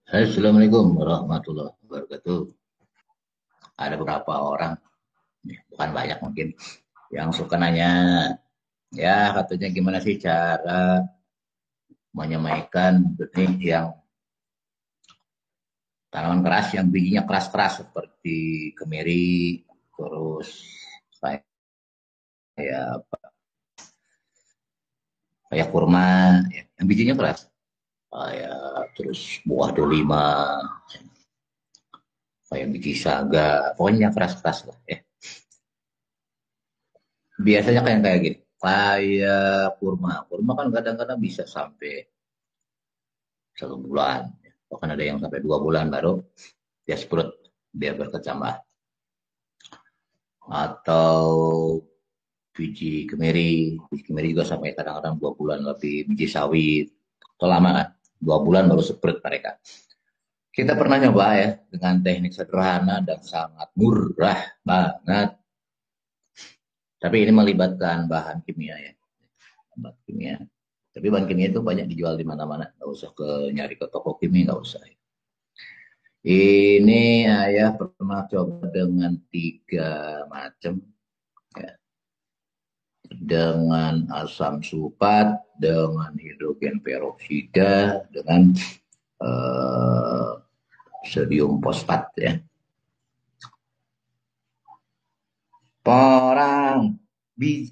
Assalamualaikum warahmatullahi wabarakatuh. Ada beberapa orang, bukan banyak mungkin, yang suka nanya, ya katanya gimana sih cara menyemaikan benih yang tanaman keras, yang bijinya keras-keras seperti kemiri, terus kayak kayak kurma, ya, yang bijinya keras, kayak terus buah delima, kayak biji saga, pokoknya yang keras-keras lah. Biasanya kayak gini, kayak kurma kan kadang-kadang bisa sampai 1 bulan, bahkan ada yang sampai 2 bulan baru dia sprut biar berkecambah. Atau biji kemiri juga sampai kadang-kadang 2 bulan lebih, biji sawit itu lama kan, 2 bulan baru sprut mereka. Kita pernah nyoba ya dengan teknik sederhana dan sangat murah banget, tapi ini melibatkan bahan kimia ya, bahan kimia. Tapi bahan kimia itu banyak dijual di mana-mana, nggak usah nyari ke toko kimia, nggak usah. Ini ayah pernah coba dengan 3 macam, ya. Dengan asam sulfat, dengan hidrogen peroksida, dengan eh, sodium fosfat ya.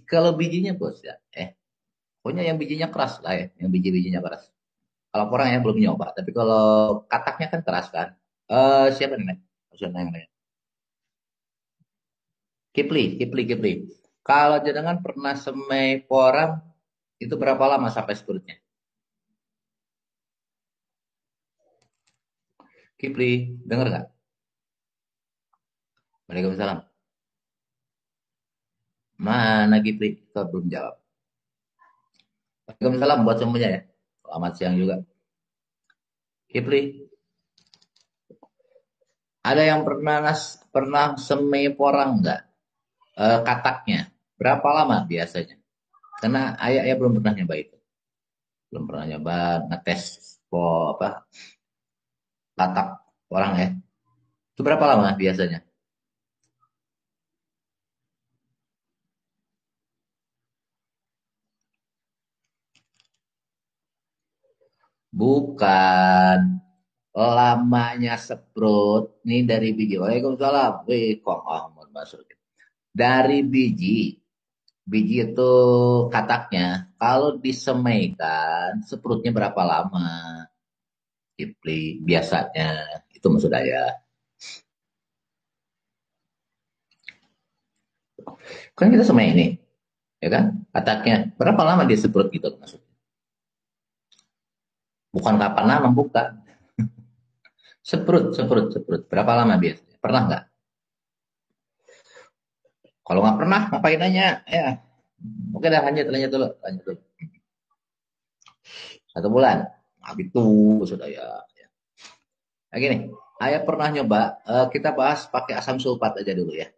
Kalau bijinya bos ya, pokoknya yang bijinya keras lah ya, yang biji-bijinya keras. Kalau orang yang belum nyoba, tapi kalau kataknya kan keras kan. Siapa nih? Maksudnya yang lain. Kipli. Kalau jenengan pernah semai porang, itu berapa lama sampai surutnya? Kipli, dengar nggak? Waalaikumsalam. Mana Kipli? Kau belum jawab. Waalaikumsalam buat semuanya ya. Selamat siang juga. Kipli, ada yang pernah semai porang nggak? Kataknya. Berapa lama biasanya? Karena ayah belum pernah nyoba itu. Belum pernah nyoba ngetes apa katak orang ya. Itu berapa lama biasanya? Bukan. Lamanya seprut nih dari biji. Waalaikumsalam. Wih, kok Ahmad masuk. Dari biji itu kataknya, kalau disemaikan, seprutnya berapa lama? Kipli, biasanya. Itu maksud saya. Kan kita semai ini, ya kan? Kataknya. Berapa lama dia seprut gitu maksudnya? Bukan kapan lama, bukan. Seprut. Berapa lama biasanya? Pernah nggak? Kalau nggak pernah, ngapain nanya? Ya, oke dah lanjut dulu. Lanjut dulu. 1 bulan. Nah, itu sudah ya. Nah, gini, ayah pernah nyoba, kita bahas pakai asam sulfat aja dulu ya.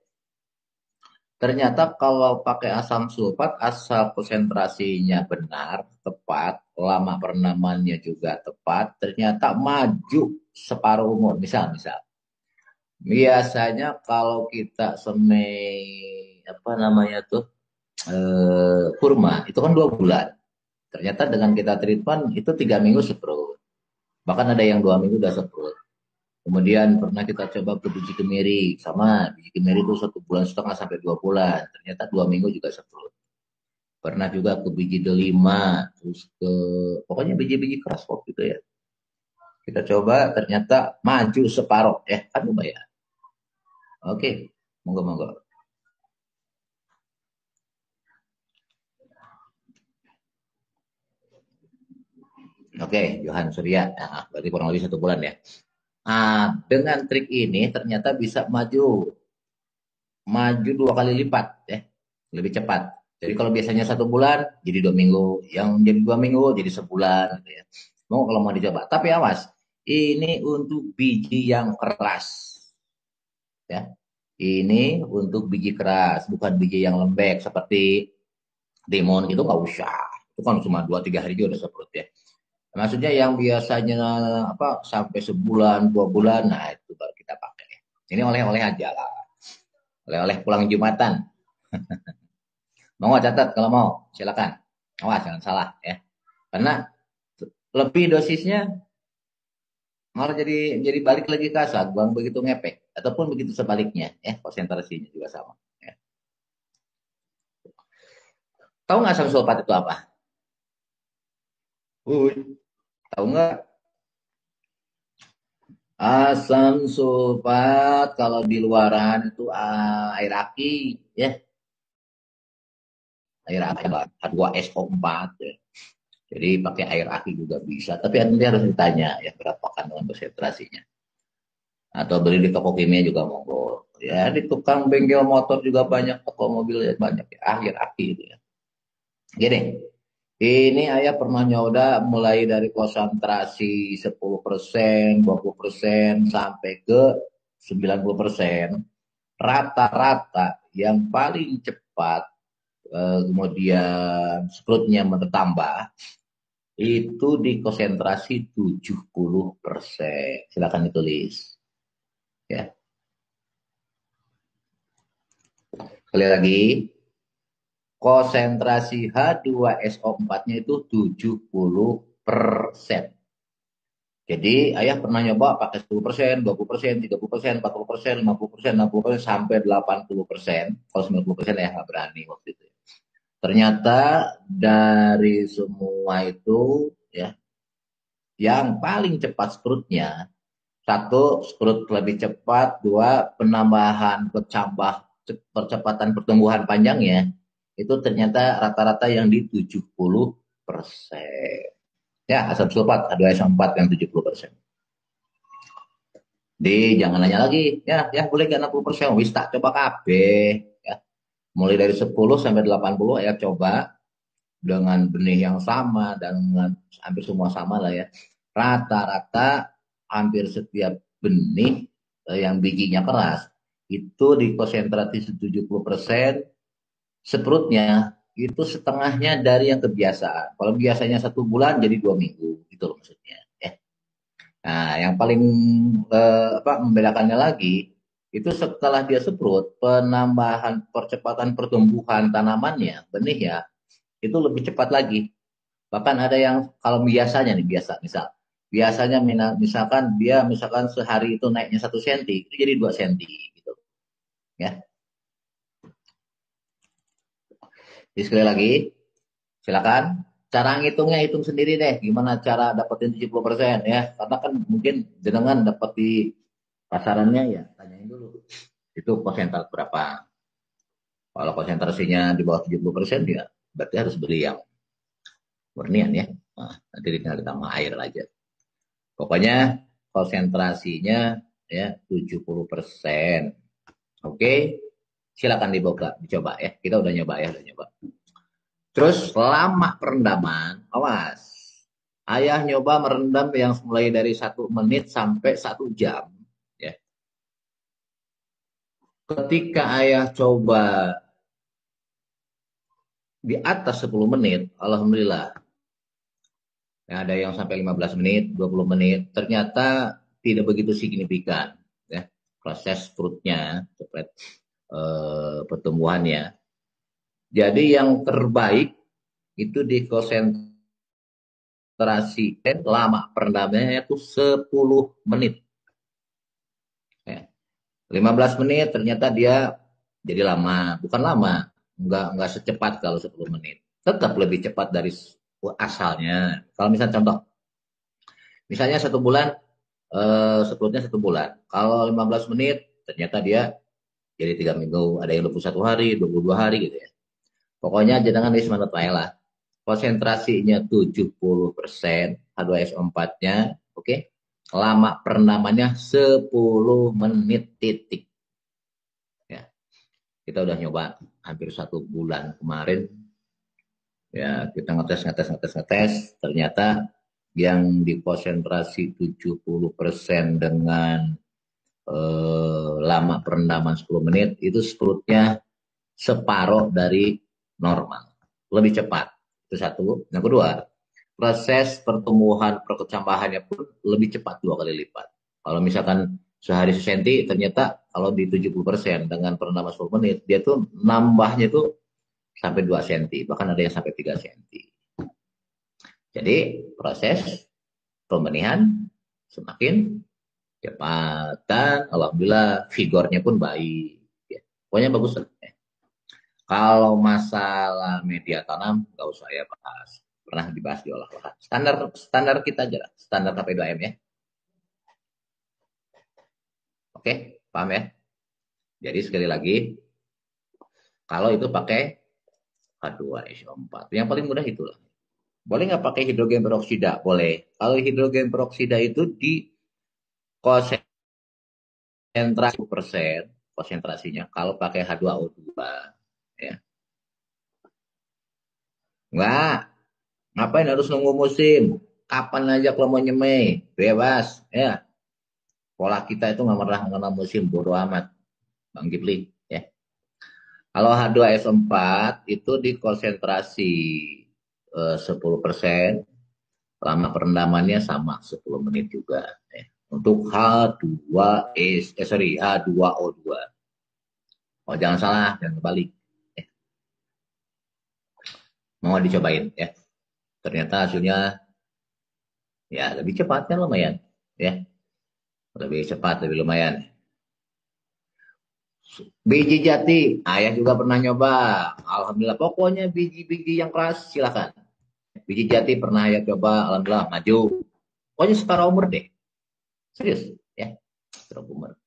Ternyata kalau pakai asam sulfat, asal konsentrasinya benar, tepat, lama penamannya juga tepat, ternyata maju separuh umur. Misal, biasanya kalau kita semai, apa namanya tuh, kurma, itu kan 2 bulan. Ternyata dengan kita treatment, itu 3 minggu seprut. Bahkan ada yang 2 minggu udah seprut. Kemudian pernah kita coba ke biji kemiri, sama biji kemiri itu 1,5 bulan sampai 2 bulan. Ternyata 2 minggu juga seprut. Pernah juga ke biji delima, terus ke pokoknya biji-biji keras kok gitu ya. Kita coba ternyata maju separuh. Kan lumayan. Oke, monggo. Oke, Johan Surya. Nah, berarti kurang lebih 1 bulan ya. Dengan trik ini ternyata bisa maju 2 kali lipat ya, lebih cepat. Jadi kalau biasanya 1 bulan jadi 2 minggu, yang jadi 2 minggu jadi sebulan gitu ya. Mau kalau mau dicoba, tapi awas, ini untuk biji yang keras ya. Ini untuk biji keras, bukan biji yang lembek seperti demon gitu, nggak usah. Itu kan cuma 2-3 hari juga udah seperti ya. Maksudnya yang biasanya apa sampai sebulan, 2 bulan, nah itu baru kita pakai. Ini oleh-oleh aja lah, oleh-oleh pulang Jumatan. Mau nggak catat kalau mau, silakan. Awas jangan salah ya. Karena lebih dosisnya malah jadi balik lagi ke asal, buang begitu ngepek ataupun begitu sebaliknya ya, konsentrasinya juga sama ya. Tahu nggak asam sulfat itu apa? Tahu nggak? Asam sulfat kalau di luaran itu air aki ya, air aki H2SO4 ya. Jadi pakai air aki juga bisa, tapi nanti harus ditanya ya berapa kandungan konsentrasinya. Atau beli di toko kimia juga monggo. Ya di tukang bengkel motor juga banyak, toko mobil ya banyak ya, air aki itu ya. Gini, ini ayah pernah nyoba mulai dari konsentrasi 10%, 20% sampai ke 90%. Rata-rata yang paling cepat kemudian sprutnya bertambah itu di konsentrasi 70%. Silakan ditulis ya. Sekali lagi, konsentrasi H2SO4-nya itu 70%. Jadi ayah pernah nyoba pakai 10%, 20%, 30%, 40%, 50%, 60%, sampai 80%. Kalau 90% ya nggak berani waktu itu. Ternyata dari semua itu ya, yang paling cepat sprutnya, satu, sprut lebih cepat, dua, penambahan percepatan pertumbuhan panjangnya, itu ternyata rata-rata yang di 70%. Ya, asam sulfat, H2SO4 yang 70%. Jangan nanya lagi, ya boleh ke 60%, wis tak coba KB. Ya. Mulai dari 10 sampai 80 ya coba dengan benih yang sama dan dengan hampir semua sama lah ya. Rata-rata hampir setiap benih yang bijinya keras itu di konsentrasi 70%, seprutnya itu setengahnya dari yang kebiasaan. Kalau biasanya 1 bulan jadi 2 minggu gitu loh maksudnya. Nah, yang paling membedakannya lagi itu setelah dia seprut, penambahan percepatan pertumbuhan tanamannya, benih ya, itu lebih cepat lagi. Bahkan ada yang kalau biasanya nih biasanya misalkan dia misalkan sehari itu naiknya 1 senti, itu jadi 2 senti gitu ya. Jadi sekali lagi, silakan cara ngitungnya hitung sendiri deh gimana cara dapetin 70% ya. Karena kan mungkin jenengan dapat di pasarannya ya, tanyain dulu. Itu konsentrasi berapa? Kalau konsentrasinya di bawah 70% ya berarti harus beli yang murnian ya. Nah, nanti tinggal ditambah air aja. Pokoknya konsentrasinya ya 70%. Oke, silakan dicoba ya. Kita udah nyoba ya, udah nyoba. Terus lama perendaman, awas. Ayah nyoba merendam yang mulai dari 1 menit sampai 1 jam. Ya. Ketika ayah coba di atas 10 menit, alhamdulillah. Ya, ada yang sampai 15 menit, 20 menit. Ternyata tidak begitu signifikan. Ya. Proses fruitnya, pertumbuhannya. Jadi yang terbaik itu di konsentrasi lama perendamannya itu 10 menit. Ya. 15 menit ternyata dia jadi lama. Bukan lama, enggak secepat kalau 10 menit. Tetap lebih cepat dari asalnya. Kalau misalnya contoh, misalnya 1 bulan, sebelumnya 1 bulan. Kalau 15 menit, ternyata dia jadi 3 minggu. Ada yang 21 hari, 22 hari gitu ya. Pokoknya jangan manut wae lah. Konsentrasinya 70%, H2SO4-nya, oke. Lama perendamannya 10 menit titik. Ya, kita udah nyoba hampir 1 bulan kemarin. Ya, kita ngetes. Ternyata yang di konsentrasi 70% dengan lama perendaman 10 menit itu sprutnya separuh dari normal, lebih cepat. Itu satu. Yang kedua, proses pertumbuhan perkecambahannya pun lebih cepat 2 kali lipat. Kalau misalkan sehari sesenti, ternyata kalau di 70% dengan perendaman 10 menit, dia tuh nambahnya tuh sampai 2 senti, bahkan ada yang sampai 3 senti. Jadi proses pembenihan semakin cepat dan alhamdulillah vigornya pun baik. Ya, pokoknya bagus. Kalau masalah media tanam nggak usah ya bahas. Pernah dibahas di olah-olahan. Standar standar kita aja lah. Standar KP2M ya. Oke, paham ya? Jadi sekali lagi, kalau itu pakai H2SO4. Yang paling mudah itulah. Boleh nggak pakai hidrogen peroksida? Boleh. Kalau hidrogen peroksida itu di konsentrasi persen konsentrasinya. Kalau pakai H2O2 ya. Enggak. Ngapain harus nunggu musim? Kapan aja kalau mau nyemai, bebas ya. Pola kita itu nggak pernah mengenal musim, bodo amat, Bang Gipli. Ya. Kalau H2S4 itu di konsentrasi 10%, lama perendamannya sama 10 menit juga. Ya. Untuk H2O2. Oh jangan salah, jangan kebalik. Ya. Mau dicobain ya. Ternyata hasilnya ya lebih cepat kan lumayan. Ya. Lebih cepat, lebih lumayan. Biji jati, ayah juga pernah nyoba. Alhamdulillah, pokoknya biji-biji yang keras silakan. Biji jati pernah ayah coba, alhamdulillah maju. Pokoknya setara umur deh, serius ya, setara umur.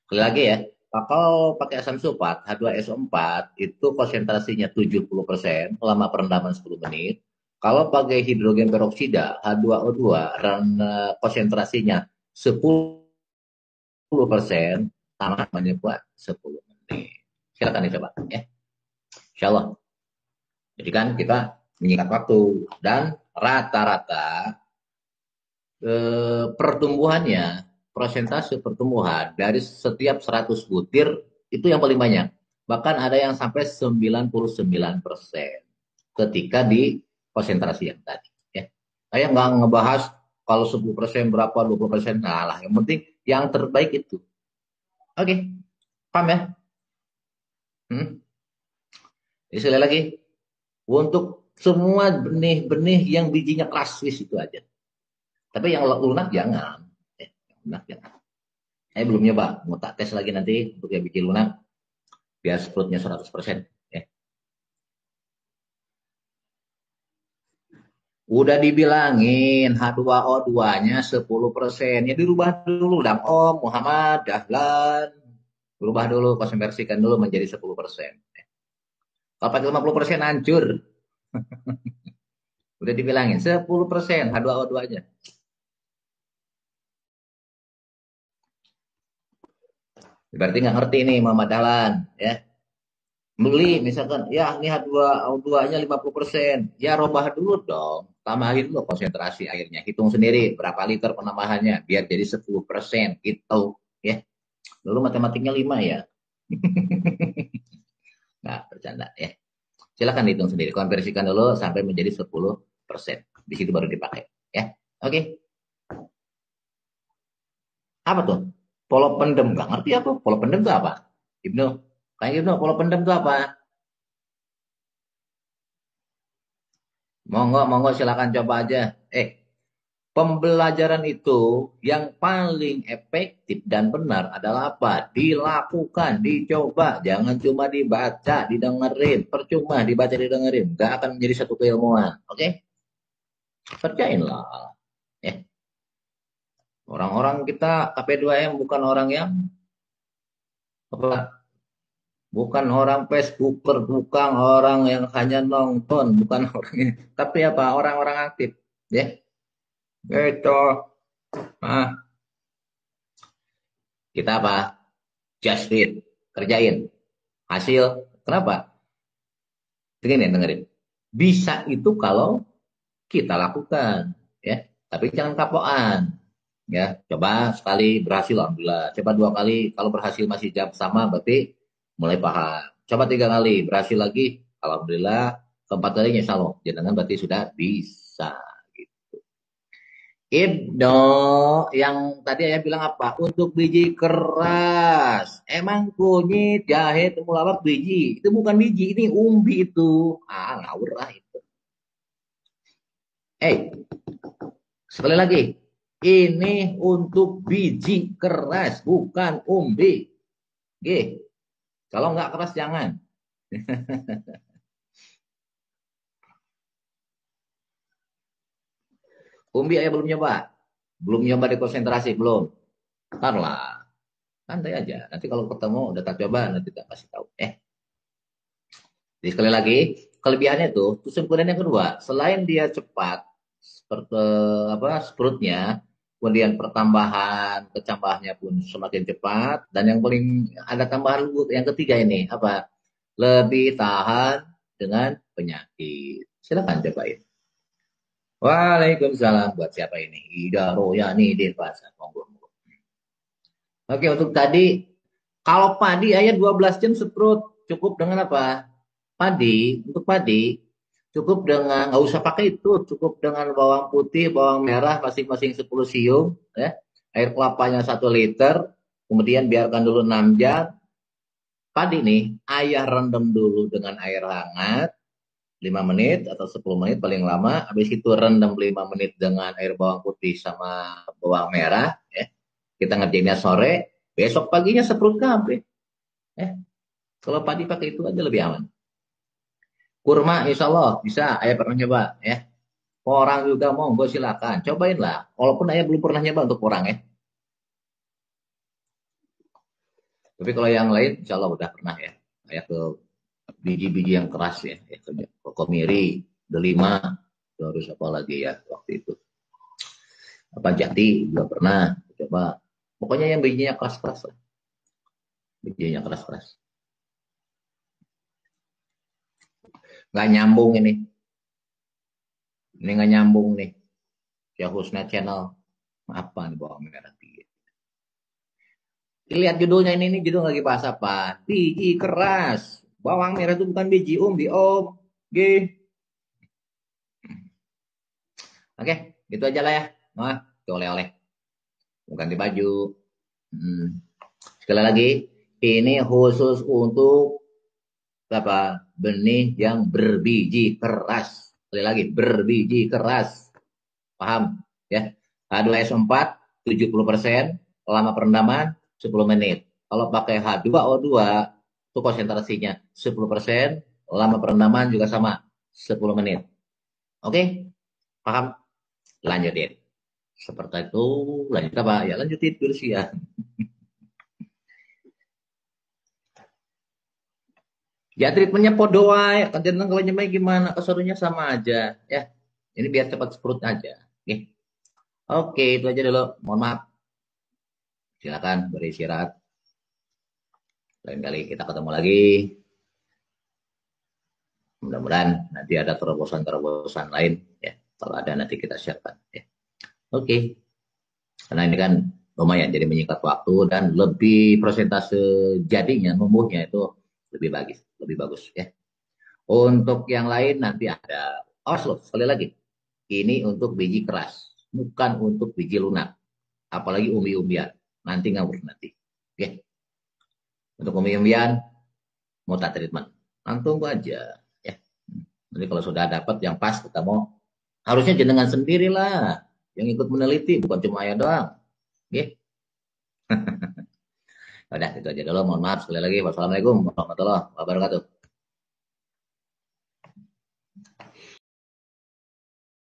Sekali lagi ya, kalau pakai asam sulfat H2SO4 itu konsentrasinya 70%, lama perendaman 10 menit. Kalau pakai hidrogen peroksida H2O2 dan konsentrasinya 10%, sama namanya buat 10 menit. Silakan dicoba ya. Insya Allah. Jadi kan kita menyingkat waktu dan rata-rata pertumbuhannya, persentase pertumbuhan dari setiap 100 butir itu yang paling banyak. Bahkan ada yang sampai 99% ketika di konsentrasi yang tadi. Ya. Saya nggak ngebahas kalau 10% berapa, 20%, nah lah. Yang penting yang terbaik itu. Oke, paham ya? Jadi sekali lagi, untuk semua benih-benih yang bijinya keras itu aja. Tapi yang lunak jangan. Yang lunak jangan. Saya belum nyoba, mau tak tes lagi nanti untuk yang biji lunak biar sproutnya 100%. Ya. Udah dibilangin H2O2-nya 10%. Ya dirubah dulu dong Om Muhammad Dahlan. Berubah dulu, konversikan dulu menjadi 10%. Kalau pakai 50% hancur. Udah dibilangin 10% H2O2-nya. Berarti nggak ngerti nih Muhammad Dahlan. Ya. Beli misalkan, ya ini H2O2-nya 50%. Ya robah dulu dong. Tambahin dulu konsentrasi airnya. Hitung sendiri berapa liter penambahannya. Biar jadi 10% gitu. Ya. Dulu matematiknya 5 ya. Nggak, bercanda ya. Silakan dihitung sendiri. Konversikan dulu sampai menjadi 10%. Di situ baru dipakai. Ya. Oke. Apa tuh? Polo pendem. Nggak ngerti aku. Polo pendem itu apa? Ibnu. Kayak Ibnu, polo pendem itu apa? Monggo, monggo silakan coba aja. Pembelajaran itu yang paling efektif dan benar adalah apa? Dilakukan, dicoba. Jangan cuma dibaca, didengerin. Percuma dibaca, didengerin. Gak akan menjadi satu keilmuan. Oke? Percayainlah. Ya. Orang-orang kita KP2M bukan orang yang apa? Bukan orang Facebooker, bukan orang yang hanya nonton, bukan orang yang, tapi apa? Orang-orang aktif. Ya. Gitu. Nah, kita apa? Just do it. Kerjain. Hasil. Kenapa? Dengerin. Bisa itu kalau kita lakukan. Ya. Tapi jangan kapoan. Ya. Coba sekali berhasil. Alhamdulillah. Coba 2 kali. Kalau berhasil masih jam sama. Berarti mulai paham. Coba 3 kali. Berhasil lagi. Alhamdulillah. Keempat kalinya insya Allah. Jangan berarti sudah bisa. Ibno, yang tadi ayah bilang apa? Untuk biji keras. Emang kunyit, jahe, temulawak biji. Itu bukan biji, ini umbi itu. Ah, ngawur lah itu. Sekali lagi. Ini untuk biji keras, bukan umbi. Oke. Kalau nggak keras jangan. Umbi ayah belum nyoba. Belum nyoba di konsentrasi, belum. Ntar lah. Santai aja. Nanti kalau ketemu udah tak coba, nanti tak kasih tahu. Jadi sekali lagi, kelebihannya tuh, tusuk kemudian yang kedua, selain dia cepat, seperti apa, sprutnya, kemudian pertambahan kecambahnya pun semakin cepat, dan yang paling ada tambahan yang ketiga ini, apa? Lebih tahan dengan penyakit. Silakan cobain. Waalaikumsalam. Buat siapa ini? Ida Royani Denpasar. Monggo. Oke, untuk tadi, kalau padi ayat 12 jam seprut, cukup dengan apa? Padi, untuk padi, cukup dengan, nggak usah pakai itu, cukup dengan bawang putih, bawang merah, masing-masing 10 siung, ya. Air kelapanya 1 liter, kemudian biarkan dulu 6 jam. Padi nih, ayah rendam dulu dengan air hangat, 5 menit atau 10 menit paling lama, habis itu rendam 5 menit dengan air bawang putih sama bawang merah, ya. Kita ngerjainnya sore, besok paginya seprut kabeh. Eh, kalau padi pakai itu aja lebih aman. Kurma insya Allah bisa, ayah pernah nyoba ya. Orang juga monggo silakan, cobain lah. Walaupun ayah belum pernah nyoba untuk orang ya. Tapi kalau yang lain insya Allah udah pernah ya. Ayah ke biji-biji yang keras ya. Ke komiri, delima, terus apa lagi ya waktu itu. Apa jati juga pernah coba. Pokoknya yang bijinya keras-keras lah. Bijinya keras-keras. Nggak nyambung ini. Ini nggak nyambung nih. Ya Husna Channel. Apa nih bawang merah tiga. Lihat judulnya ini judul lagi bahas apa? Biji keras. Bawang merah itu bukan biji umbi om. G. Oke, gitu aja lah ya. Nah, oleh-oleh. Ganti baju. Hmm. Sekali lagi, ini khusus untuk apa? Benih yang berbiji keras. Sekali lagi, berbiji keras. Paham? Ya. H2S4 70%, lama perendaman 10 menit. Kalau pakai H2O2 itu konsentrasinya 10%, lama perendaman juga sama 10 menit. Oke? Paham? Lanjutin. Seperti itu, lanjut apa? Ya lanjutin terus ya. Ya treatmentnya podo wae, kan tentang kalau nyemai gimana, keserunya sama aja ya. Ini biar cepat sprut aja. Oke. Oke, itu aja dulu. Mohon maaf. Silakan beristirahat. Lain kali kita ketemu lagi. Mudah-mudahan nanti ada terobosan-terobosan lain ya. Kalau ada nanti kita siapkan ya. Oke. Karena ini kan lumayan jadi menyingkat waktu dan lebih persentase jadinya numbuhnya itu lebih bagus ya. Untuk yang lain nanti ada. Awas loh, sekali lagi. Ini untuk biji keras, bukan untuk biji lunak. Apalagi umbi-umbian. Nanti ngawur nanti. Oke. Untuk umbi-umbian mau tak treatment. Langsung aja ya. Nanti kalau sudah dapat yang pas kita mau, harusnya jenengan sendirilah yang ikut meneliti, bukan cuma ayah doang. Oke. Udah itu aja dulu. Mohon maaf sekali lagi. Wassalamualaikum warahmatullahi wabarakatuh.